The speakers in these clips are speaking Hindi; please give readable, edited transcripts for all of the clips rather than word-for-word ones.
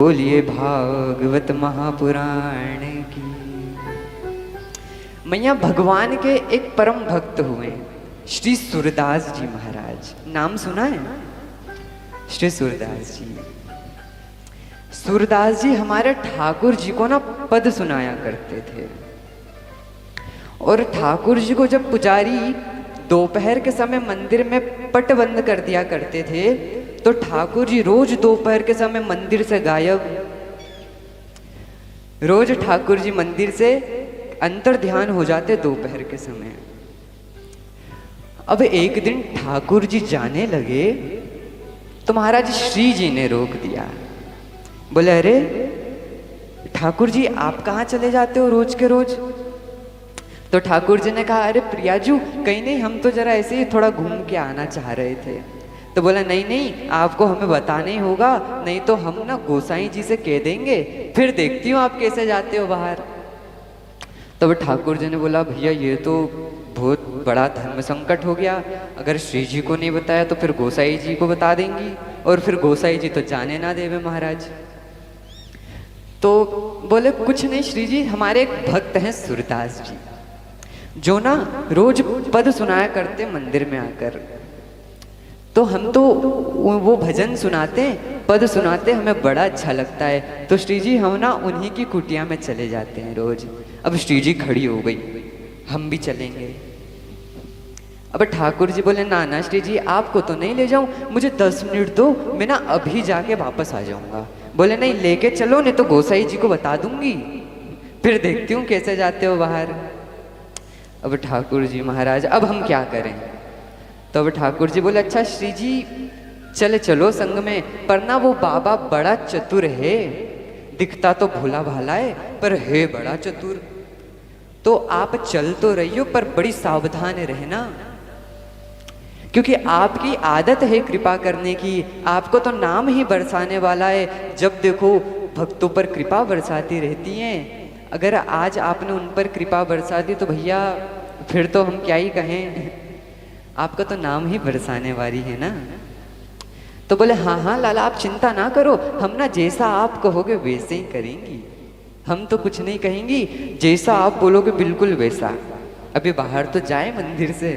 बोलिए भागवत महापुराण की। मैया भगवान के एक परम भक्त हुए श्री सूरदास जी महाराज। नाम सुना है? श्री सूरदास जी। सूरदास जी हमारे ठाकुर जी को ना पद सुनाया करते थे। और ठाकुर जी को जब पुजारी दोपहर के समय मंदिर में पट बंद कर दिया करते थे तो ठाकुर जी रोज दोपहर के समय मंदिर से गायब। रोज ठाकुर जी मंदिर से अंतर ध्यान हो जाते दोपहर के समय। अब एक दिन ठाकुर जी जाने लगे तो महाराज श्री जी ने रोक दिया। बोले, अरे ठाकुर जी आप कहाँ चले जाते हो रोज के रोज? तो ठाकुर जी ने कहा, अरे प्रियाजू कहीं नहीं, हम तो जरा ऐसे ही थोड़ा घूम के आना चाह रहे थे। तो बोला, नहीं नहीं आपको हमें बताना ही होगा, नहीं तो हम ना गोसाई जी से कह देंगे, फिर देखती हूँ आप कैसे जाते हो बाहर। तो ठाकुर जी ने बोला, भैया ये तो बहुत बड़ा धर्म संकट हो गया। अगर श्री जी को नहीं बताया तो फिर गोसाई जी को बता देंगी, और फिर गोसाई जी तो जाने ना देवे महाराज। तो बोले, कुछ नहीं श्री जी, हमारे एक भक्त हैं सूरदास जी जो ना रोज पद सुनाया करते मंदिर में आकर। तो हम तो वो भजन सुनाते, पद सुनाते, हमें बड़ा अच्छा लगता है। तो श्री जी हम ना उन्हीं की कुटिया में चले जाते हैं रोज। अब श्री जी खड़ी हो गई, हम भी चलेंगे। अब ठाकुर जी बोले, ना ना श्री जी आपको तो नहीं ले जाऊं, मुझे 10 मिनट दो, मैं ना अभी जाके वापस आ जाऊंगा। बोले, नहीं लेके चलो, नहीं तो गोसाई जी को बता दूंगी, फिर देखती हूँ कैसे जाते हो बाहर। अब ठाकुर जी महाराज, अब हम क्या करें? तो अब ठाकुर जी बोले, अच्छा श्री जी चले चलो संग में, पर ना वो बाबा बड़ा चतुर है, दिखता तो भोला भाला है पर है बड़ा चतुर। तो आप चल तो रही हो पर बड़ी सावधान रहना, क्योंकि आपकी आदत है कृपा करने की, आपको तो नाम ही बरसाने वाला है। जब देखो भक्तों पर कृपा बरसाती रहती हैं। अगर आज आपने उन पर कृपा बरसा दी तो भैया फिर तो हम क्या ही कहें, आपका तो नाम ही बरसाने वाली है ना। तो बोले, हाँ हाँ लाला आप चिंता ना करो, हम ना जैसा आप कहोगे वैसे ही करेंगी, हम तो कुछ नहीं कहेंगी, जैसा आप बोलोगे बिल्कुल वैसा। अभी बाहर तो जाए मंदिर से।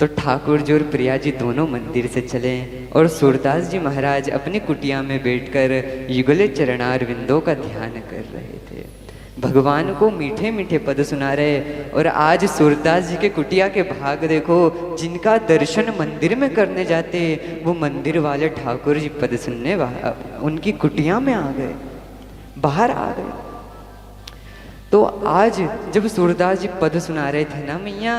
तो ठाकुर जी और प्रिया जी दोनों मंदिर से चले और सूरदास जी महाराज अपनी कुटिया में बैठकर युगले चरणार विंदों का ध्यान कर रहे थे। भगवान को मीठे मीठे पद सुना रहे। और आज सूरदास जी के कुटिया के भाग देखो, जिनका दर्शन मंदिर में करने जाते वो मंदिर वाले ठाकुर जी पद सुनने उनकी कुटिया में आ गए, बाहर आ गए। तो आज जब सूरदास जी पद सुना रहे थे ना मैया,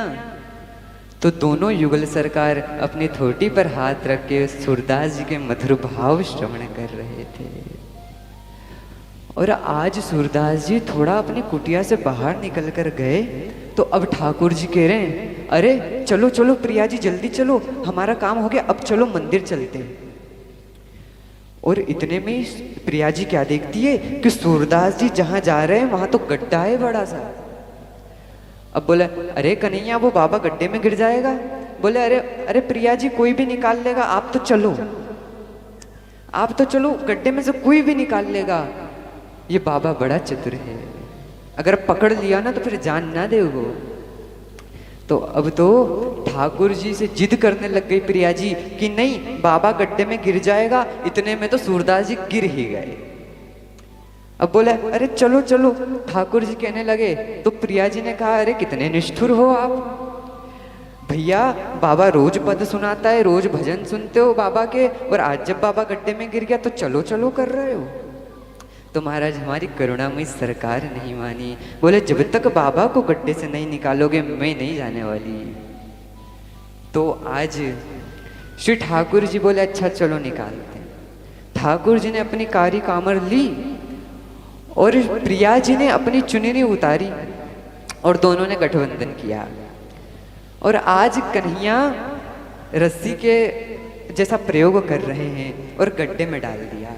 तो दोनों युगल सरकार अपनी थोटी पर हाथ रख के सूरदास जी के मधुर भाव श्रवण कर रहे थे। और आज सूरदास जी थोड़ा अपनी कुटिया से बाहर निकल कर गए तो अब ठाकुर जी कह रहे हैं, अरे चलो चलो प्रिया जी जल्दी चलो, हमारा काम हो गया, अब चलो मंदिर चलते हैं। और इतने में प्रिया जी क्या देखती है कि सूरदास जी जहां जा रहे हैं वहां तो गड्ढा है बड़ा सा। अब बोले, अरे कन्हैया वो बाबा गड्ढे में गिर जाएगा। बोले, अरे अरे प्रिया जी कोई भी निकाल लेगा, आप तो चलो, आप तो चलो, गड्ढे में से कोई भी निकाल लेगा। ये बाबा बड़ा चतुर है, अगर पकड़ लिया ना तो फिर जान ना दे वो। तो अब तो ठाकुर जी से जिद करने लग गई प्रिया जी कि नहीं बाबा गड्ढे में गिर जाएगा। इतने में तो सूरदास जी गिर ही गए। अब बोले, अरे चलो चलो, ठाकुर जी कहने लगे। तो प्रिया जी ने कहा, अरे कितने निष्ठुर हो आप भैया, बाबा रोज पद सुनाता है, रोज भजन सुनते हो बाबा के, और आज जब बाबा गड्ढे में गिर गया तो चलो चलो कर रहे हो। तो महाराज हमारी करुणामयी सरकार नहीं मानी। बोले, जब तक बाबा को गड्ढे से नहीं निकालोगे मैं नहीं जाने वाली। तो आज श्री ठाकुर जी बोले, अच्छा चलो निकालते। ठाकुर जी ने अपनी कारी कामर ली और प्रिया जी ने अपनी चुनरी उतारी और दोनों ने गठबंधन किया। और आज कन्हैया रस्सी के जैसा प्रयोग कर रहे हैं और गड्ढे में डाल दिया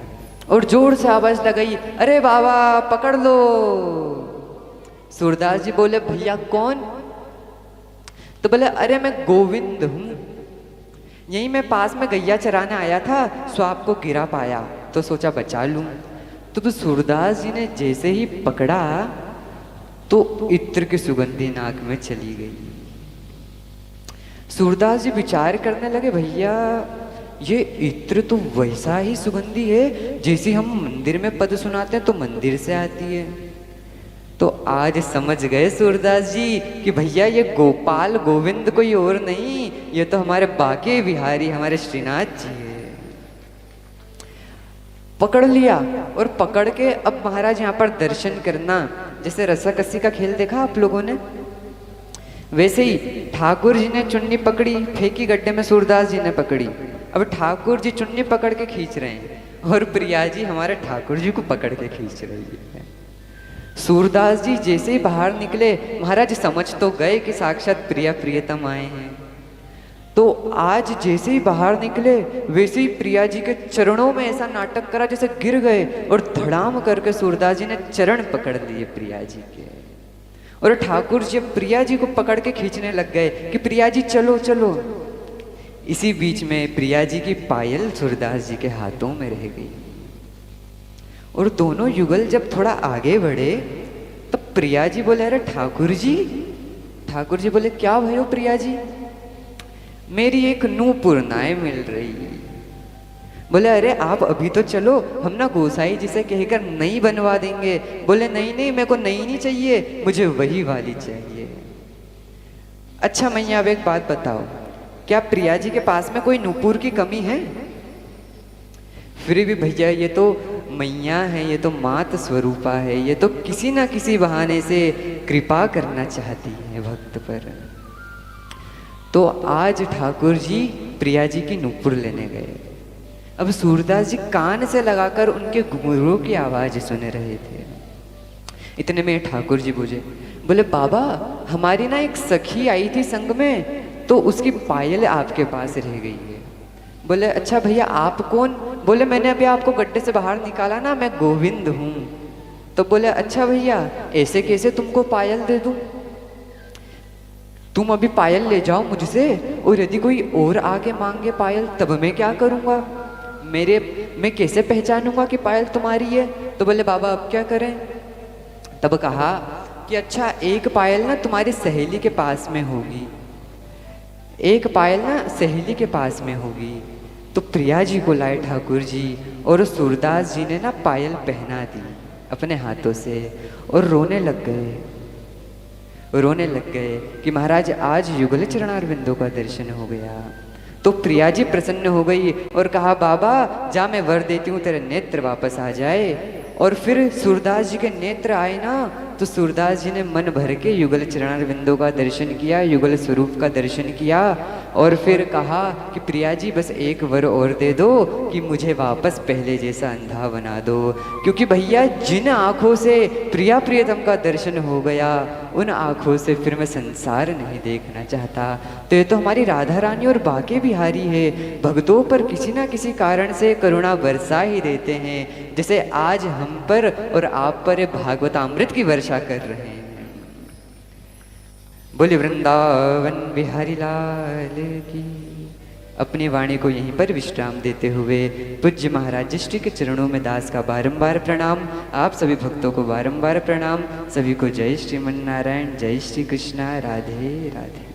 और जोर से आवाज लगाई, अरे बाबा पकड़ लो। सूरदास जी बोले, भैया कौन? तो बोले, अरे मैं गोविंद हूं, यहीं मैं पास में गैया चराने आया था, सो आपको गिरा पाया। तो सोचा बचा लूं। तो सूरदास जी ने जैसे ही पकड़ा तो इत्र की सुगंधी नाक में चली गई। सूरदास जी विचार करने लगे, भैया ये इत्र तो वैसा ही सुगंधी है जैसी हम मंदिर में पद सुनाते हैं तो मंदिर से आती है। तो आज समझ गए सूरदास जी कि भैया ये गोपाल गोविंद कोई और नहीं, ये तो हमारे बाके बिहारी हमारे श्रीनाथ जी है। पकड़ लिया और पकड़ के अब महाराज यहाँ पर दर्शन करना, जैसे रस्साकस्सी का खेल देखा आप लोगों ने, वैसे ही ठाकुर जी ने चुन्नी पकड़ी, फेंकी गड्ढे में, सूरदास जी ने पकड़ी। अब ठाकुर जी चुन्नी पकड़ के खींच रहे हैं और प्रिया जी हमारे ठाकुर जी को पकड़ के खींच रही है। सूरदास जी जैसे ही बाहर निकले, महाराज समझ तो गए कि साक्षात प्रिया प्रियतम आए हैं। तो आज जैसे ही बाहर निकले वैसे ही प्रिया जी के चरणों में ऐसा नाटक करा जैसे गिर गए और धड़ाम करके सूरदास जी ने चरण पकड़ लिए प्रिया जी के। और ठाकुर जी प्रिया जी को पकड़ के खींचने लग गए कि प्रिया जी चलो चलो। इसी बीच में प्रिया जी की पायल सूरदास जी के हाथों में रह गई और दोनों युगल जब थोड़ा आगे बढ़े तब प्रिया जी बोले, अरे ठाकुर जी। ठाकुर जी बोले, क्या भयो प्रिया जी? मेरी एक नूपुर नाय मिल रही है। बोले, अरे आप अभी तो चलो, हम ना गोसाई जी से कहकर नई बनवा देंगे। बोले, नहीं नहीं, मेरे को नई नहीं चाहिए, मुझे वही वाली चाहिए। अच्छा मैया, अब एक बात बताओ, क्या प्रिया जी के पास में कोई नूपुर की कमी है? फिर भी भैया ये तो मैया है, ये तो मात स्वरूपा है, ये तो किसी ना किसी बहाने से कृपा करना चाहती है भक्त पर। तो आज ठाकुर जी प्रिया जी की नूपुर लेने गए। अब सूरदास जी कान से लगाकर उनके घुंघरू की आवाज सुन रहे थे। इतने में ठाकुर जी बोले, बाबा हमारी ना एक सखी आई थी संग में, तो उसकी पायल आपके पास रह गई है। बोले, अच्छा भैया आप कौन? बोले, मैंने अभी आपको गड्ढे से बाहर निकाला ना, मैं गोविंद हूँ। तो बोले, अच्छा भैया ऐसे कैसे तुमको पायल दे दूं? तुम अभी पायल ले जाओ मुझसे, और यदि कोई और आके मांगे पायल तब मैं क्या करूँगा? मैं कैसे पहचानूंगा कि पायल तुम्हारी है? तो बोले, बाबा अब क्या करें? तब कहा कि अच्छा एक पायल ना तुम्हारी सहेली के पास में होगी, एक पायल ना सहेली के पास में होगी। तो प्रिया जी को लाए ठाकुर जी और सूरदास जी ने ना पायल पहना दी अपने हाथों से और रोने लग गए कि महाराज आज युगल चरणारविंदों का दर्शन हो गया। तो प्रिया जी प्रसन्न हो गई और कहा, बाबा जा मैं वर देती हूँ तेरे नेत्र वापस आ जाए। और फिर सूरदास जी के नेत्र आए ना, तो सूरदास जी ने मन भर के युगल चरणारविंदों का दर्शन किया, युगल स्वरूप का दर्शन किया और फिर कहा कि प्रिया जी बस एक वर और दे दो कि मुझे वापस पहले जैसा अंधा बना दो। क्योंकि भैया जिन आँखों से प्रिया प्रियतम का दर्शन हो गया, उन आँखों से फिर मैं संसार नहीं देखना चाहता। तो ये तो हमारी राधा रानी और बाके बिहारी है, भक्तों पर किसी ना किसी कारण से करुणा बरसा ही देते हैं, जैसे आज हम पर और आप पर भागवतामृत की वर्षा कर रहे हैं। बोले वृंदावन बिहारी लाल की। अपनी वाणी को यहीं पर विश्राम देते हुए पूज्य महाराज श्री के चरणों में दास का बारंबार प्रणाम, आप सभी भक्तों को बारंबार प्रणाम। सभी को जय श्रीमन नारायण, जय श्री कृष्णा, राधे राधे।